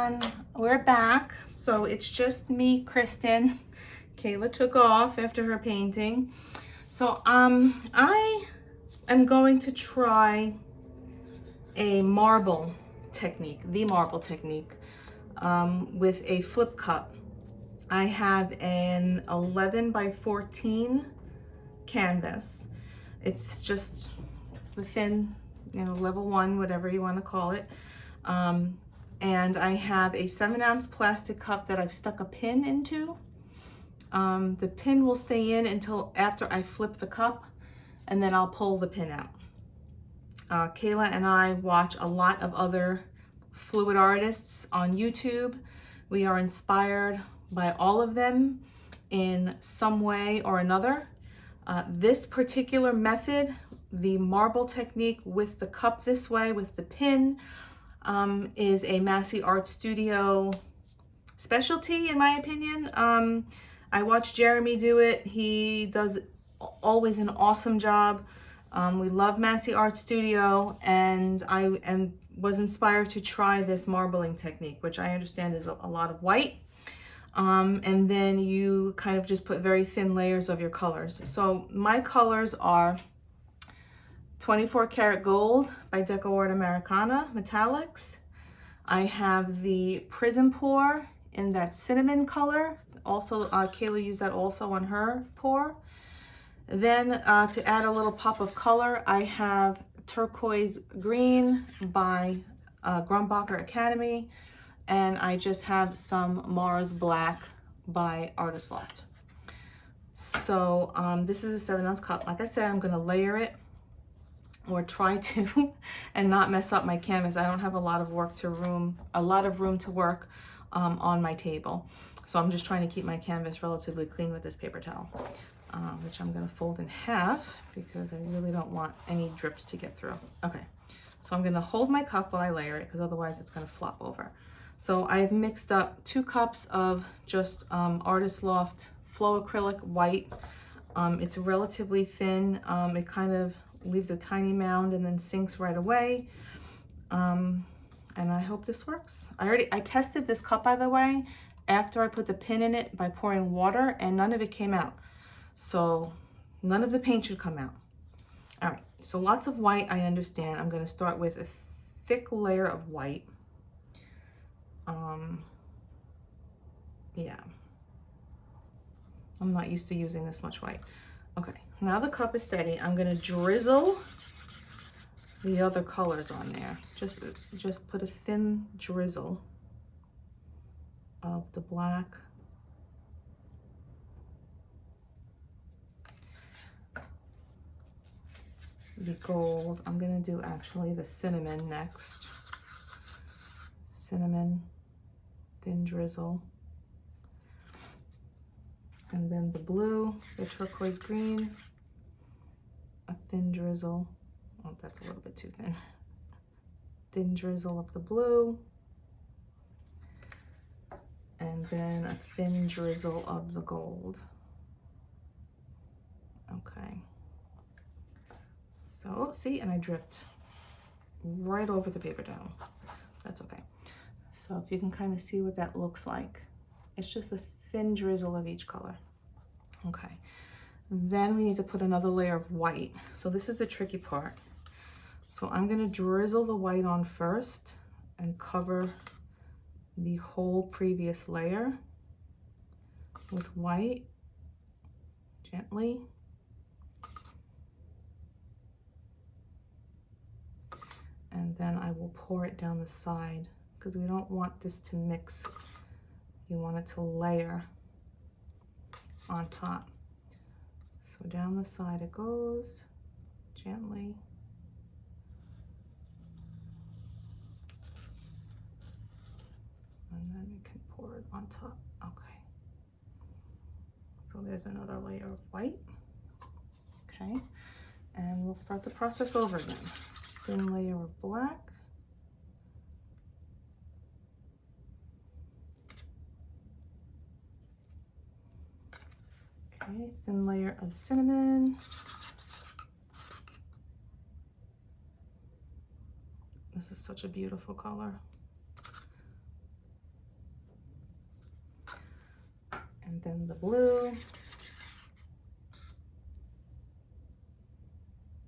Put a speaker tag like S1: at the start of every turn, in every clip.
S1: everyone, we're back. So it's just me, Kristen. Kayla took off after her painting. So I am going to try a marble technique, the marble technique, with a flip cup. I have an 11 by 14 canvas. It's just the thin, level 1, whatever you want to call it. And I have a 7-ounce plastic cup that I've stuck a pin into. The pin will stay in until after I flip the cup, and then I'll pull the pin out. Kayla and I watch a lot of other fluid artists on YouTube. We are inspired by all of them in some way or another. This particular method, the marble technique with the cup this way, with the pin, is a Massey Art Studio specialty, in my opinion. I watch Jeremy do it. He does always an awesome job. We love Massey Art Studio, and I was inspired to try this marbling technique, which I understand is a lot of white. And then you kind of just put very thin layers of your colors. So my colors are 24 karat gold by Deco Art Americana metallics. I have the prism pour in that cinnamon color. Also, Kayla used that also on her pour. Then to add a little pop of color, I have turquoise green by Grumbacher Academy. And I just have some Mars Black by Artist Loft. So this is a 7-ounce cup. Like I said, I'm gonna layer it, or try to, and not mess up my canvas. I don't have a lot of room to work on my table. So I'm just trying to keep my canvas relatively clean with this paper towel, which I'm gonna fold in half because I really don't want any drips to get through. Okay, so I'm gonna hold my cup while I layer it, because otherwise it's gonna flop over. So I've mixed up 2 cups of just Artist Loft Flow Acrylic White. It's relatively thin. It kind of leaves a tiny mound and then sinks right away. And I hope this works. I tested this cup, by the way, after I put the pin in it by pouring water, and none of it came out. So none of the paint should come out. All right, so lots of white, I understand. I'm gonna start with a thick layer of white. Yeah, I'm not used to using this much white. Okay, now the cup is steady. I'm gonna drizzle the other colors on there. Just put a thin drizzle of the black, the gold. I'm gonna do actually the cinnamon next. Cinnamon, thin drizzle. And then the blue, the turquoise green, a thin drizzle. Oh, that's a little bit too thin. Thin drizzle of the blue. And then a thin drizzle of the gold. Okay. So, see, and I dripped right over the paper towel. That's okay. So if you can kind of see what that looks like, it's just a thin drizzle of each color. Okay, then we need to put another layer of white. So this is the tricky part. So I'm gonna drizzle the white on first and cover the whole previous layer with white, gently. And then I will pour it down the side, because we don't want this to mix. You want it to layer on top. So down the side it goes, gently. And then you can pour it on top. Okay. So there's another layer of white. Okay. And we'll start the process over again. Thin layer of black. Okay, thin layer of cinnamon. This is such a beautiful color. And the blue.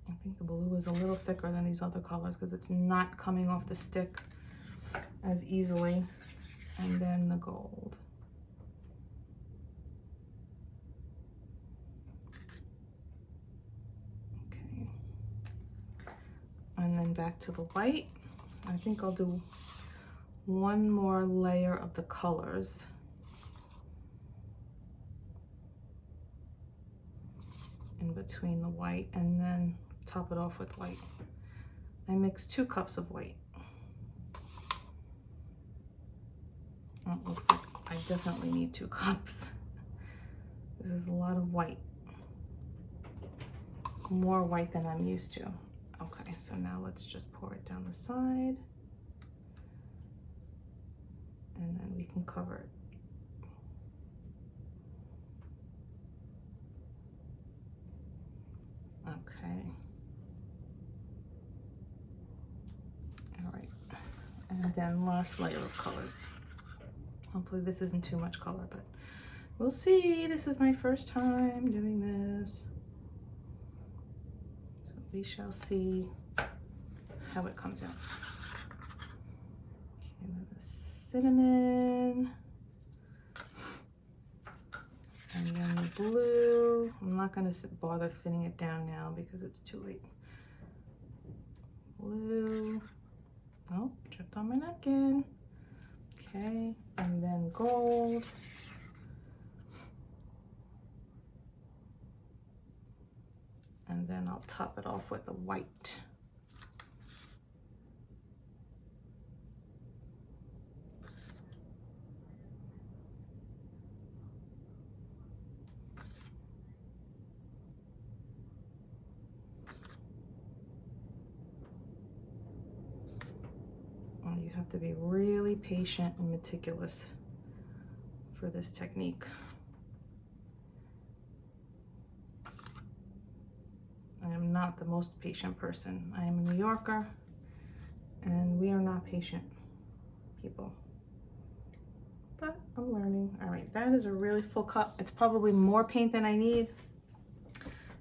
S1: I think the blue is a little thicker than these other colors because it's not coming off the stick as easily. And then the gold. Okay. And then back to the white. I think I'll do one more layer of the colors. In between the white and then top it off with white. I mixed 2 cups of white. Oh, it looks like I definitely need 2 cups. This is a lot of white. More white than I'm used to. Okay, so now let's just pour it down the side. And then we can cover it. Okay. All right. And then last layer of colors. Hopefully this isn't too much color, but we'll see. This is my first time doing this. So we shall see how it comes out. Okay, the cinnamon. And then the blue. I'm not going to bother thinning it down now because it's too late. Blue. Oh, tripped on my napkin. Okay, and then gold. And then I'll top it off with the white. You have to be really patient and meticulous for this technique. I am not the most patient person. I am a New Yorker, and we are not patient people. But I'm learning. All right, that is a really full cup. It's probably more paint than I need,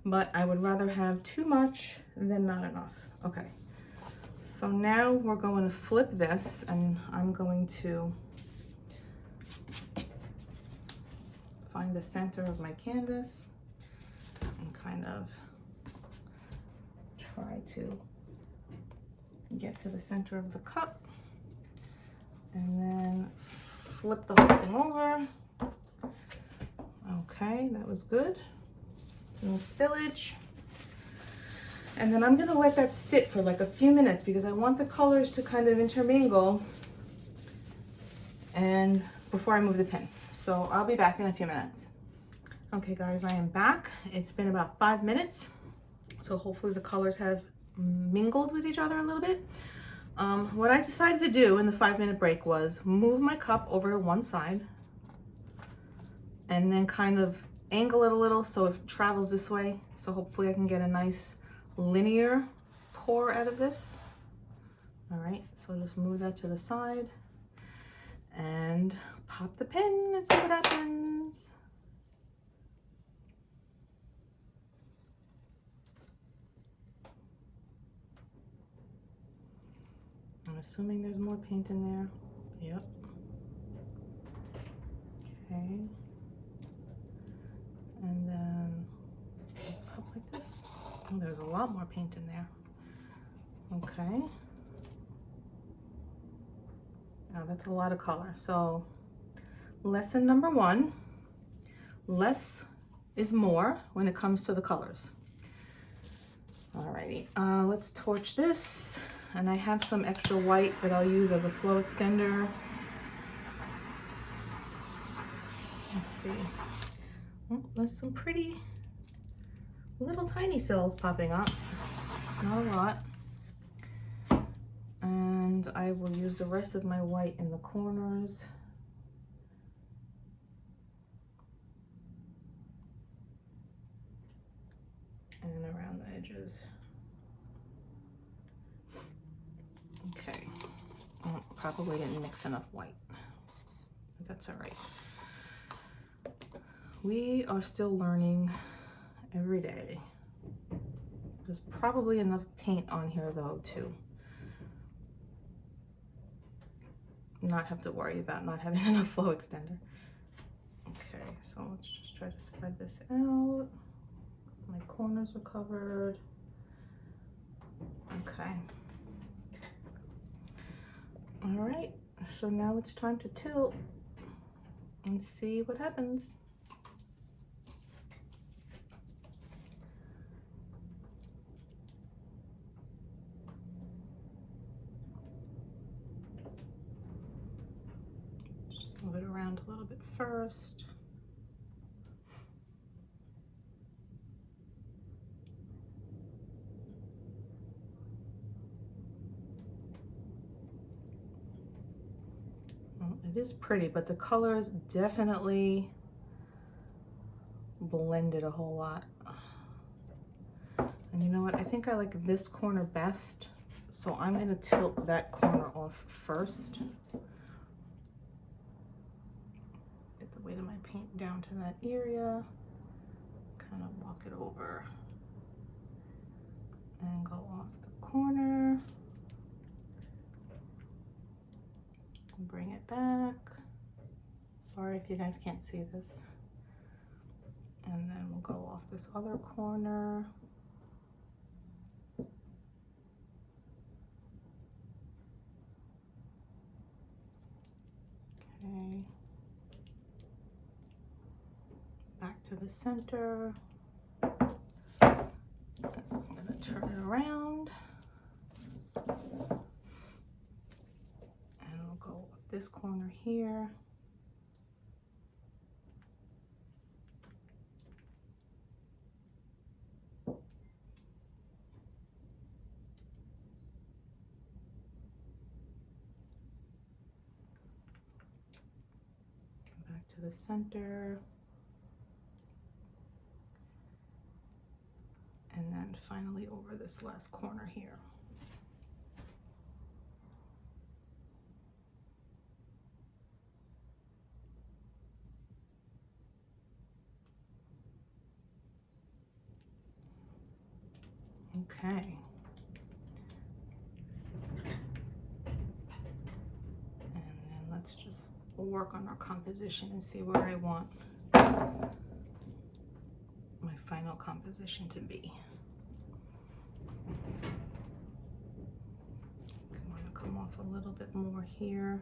S1: but I would rather have too much than not enough. Okay. So now we're going to flip this, and I'm going to find the center of my canvas and kind of try to get to the center of the cup, and then flip the whole thing over. Okay, that was good. No spillage. And then I'm gonna let that sit for like a few minutes because I want the colors to kind of intermingle and before I move the pin. So I'll be back in a few minutes. Okay guys, I am back. It's been about 5 minutes. So hopefully the colors have mingled with each other a little bit. What I decided to do in the 5-minute break was move my cup over to one side and then kind of angle it a little so it travels this way. So hopefully I can get a nice linear pour out of this. All right, so just move that to the side and pop the pin and see what happens. I'm assuming there's more paint in there. Yep. Okay. And then a cup like this. Oh, there's a lot more paint in there. Okay. Now that's a lot of color. So lesson number 1, less is more when it comes to the colors. Alrighty, let's torch this. And I have some extra white that I'll use as a flow extender. Let's see. Oh, there's some pretty little tiny cells popping up. Not a lot. And I will use the rest of my white in the corners. And around the edges. Okay. Oh, probably didn't mix enough white. That's all right. We are still learning every day. There's probably enough paint on here though to not have to worry about not having enough flow extender. Okay, so let's just try to spread this out. My corners are covered. Okay. All right, so now it's time to tilt and see what happens. Just move it around a little bit first. Well, it is pretty, but the colors definitely blended a whole lot. And you know what? I think I like this corner best. So I'm going to tilt that corner off first. Get the weight of my paint down to that area. Kind of walk it over. And go off the corner. Bring it back. Sorry if you guys can't see this. And then we'll go off this other corner. Okay. Back to the center. I'm gonna turn it around. And we'll go up this corner here. Back to the center. And then finally over this last corner here. Okay. And then let's just work on our composition and see where I want my final composition to be. I want to come off a little bit more here.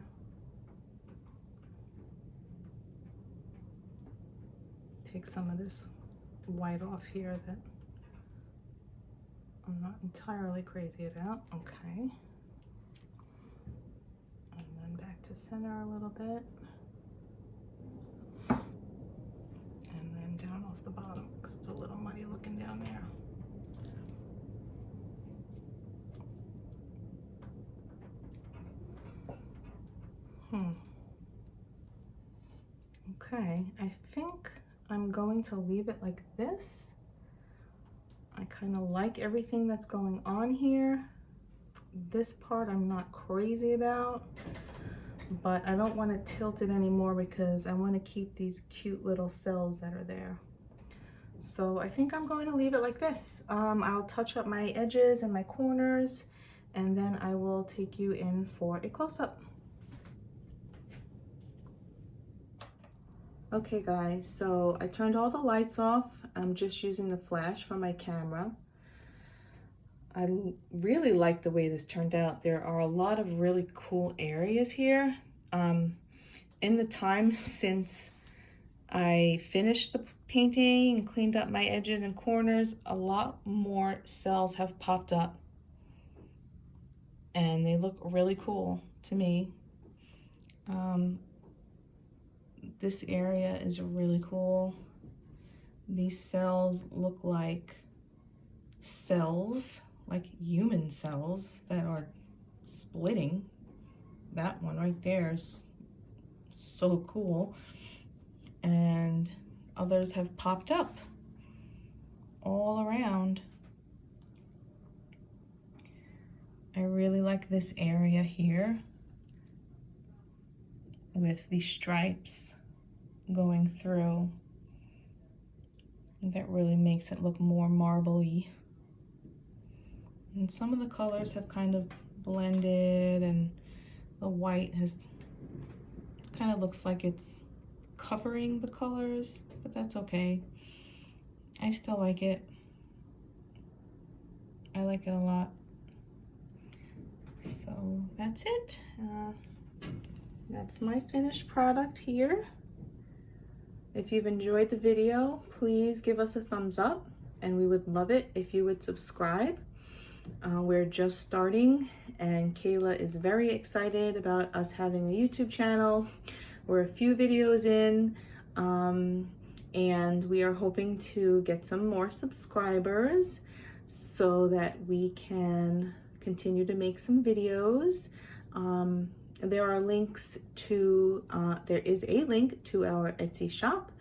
S1: Take some of this white off here that I'm not entirely crazy about. Okay. And then back to center a little bit. And then down off the bottom because it's a little muddy looking down there. Okay, I think I'm going to leave it like this. I kind of like everything that's going on here. This part I'm not crazy about, but I don't want to tilt it anymore because I want to keep these cute little cells that are there. So I think I'm going to leave it like this. I'll touch up my edges and my corners, and then I will take you in for a close-up. Okay guys, so I turned all the lights off. I'm just using the flash from my camera. I really like the way this turned out. There are a lot of really cool areas here. In the time since I finished the painting and cleaned up my edges and corners, a lot more cells have popped up. And they look really cool to me. This area is really cool. These cells look like cells, like human cells that are splitting. That one right there is so cool. And others have popped up all around. I really like this area here with the stripes going through. That really makes it look more marbly. And some of the colors have kind of blended, and the white has kind of looks like it's covering the colors, but that's okay. I still like it. I like it a lot. So that's it. That's my finished product here. If you've enjoyed the video, please give us a thumbs up, and we would love it if you would subscribe. We're just starting, and Kayla is very excited about us having a YouTube channel. We're a few videos in, and we are hoping to get some more subscribers so that we can continue to make some videos. There are links to, there is a link to our Etsy shop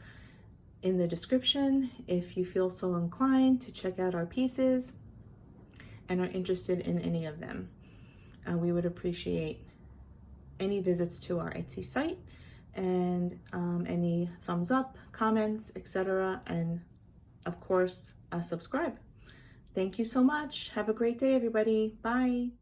S1: in the description if you feel so inclined to check out our pieces and are interested in any of them. We would appreciate any visits to our Etsy site, and any thumbs up, comments, etc. And of course, subscribe. Thank you so much. Have a great day, everybody. Bye.